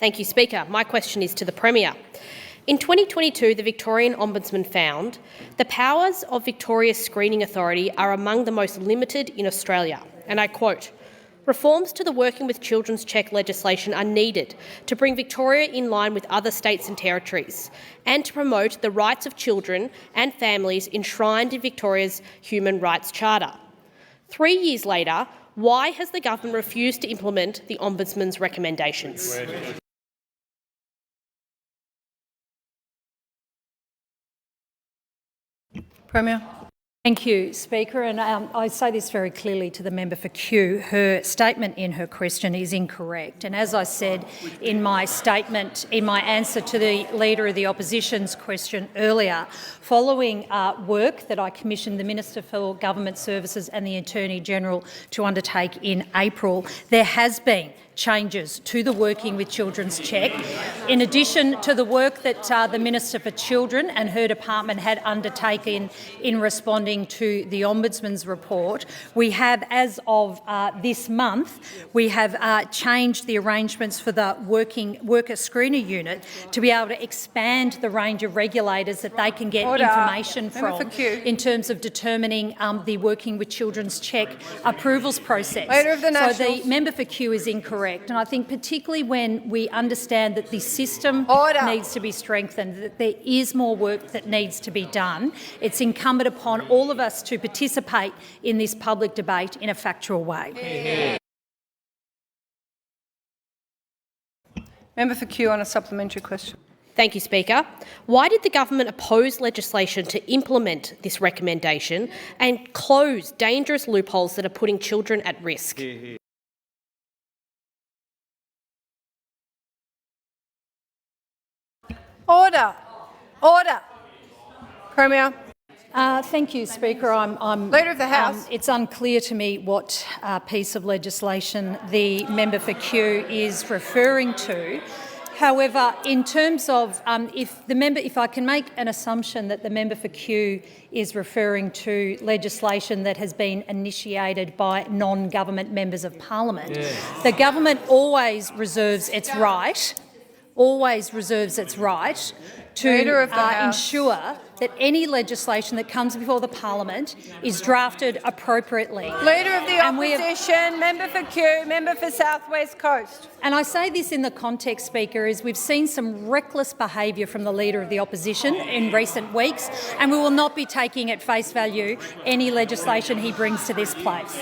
Thank you, Speaker. My question is to the Premier. In 2022, the Victorian Ombudsman found the powers of Victoria's Screening Authority are among the most limited in Australia, and I quote, "Reforms to the Working with Children's Check legislation are needed to bring Victoria in line with other states and territories and to promote the rights of children and families enshrined in Victoria's Human Rights Charter." 3 years later, why has the government refused to implement the Ombudsman's recommendations? Premier. Thank you, Speaker. And I say this very clearly to the member for Kew. Her statement in her question is incorrect. And as I said in my statement, in my answer to the Leader of the Opposition's question earlier, following work that I commissioned the Minister for Government Services and the Attorney-General to undertake in April, there has been changes to the Working with Children's Check. In addition to the work that the Minister for Children and her department had undertaken in responding to the Ombudsman's report, we have, as of this month, we have changed the arrangements for the Worker Screener Unit to be able to expand the range of regulators that they can get information from in terms of determining the Working with Children's Check approvals process. So the member for Kew is incorrect. And I think particularly when we understand that the system needs to be strengthened, that there is more work that needs to be done, it's incumbent upon all of us to participate in this public debate in a factual way. Member for Kew on a supplementary question. Thank you, Speaker. Why did the government oppose legislation to implement this recommendation and close dangerous loopholes that are putting children at risk? Order. Order. Premier. Thank you, Speaker. Leader of the House. It's unclear to me what piece of legislation the member for Kew is referring to. However, in terms of if I can make an assumption that the member for Kew is referring to legislation that has been initiated by non-government members of parliament, the government always reserves its right to ensure that any legislation that comes before the parliament is drafted appropriately. Leader of the Opposition, member for Kew, member for South West Coast. And I say this in the context, Speaker, is we've seen some reckless behaviour from the Leader of the Opposition in recent weeks, and we will not be taking at face value any legislation he brings to this place.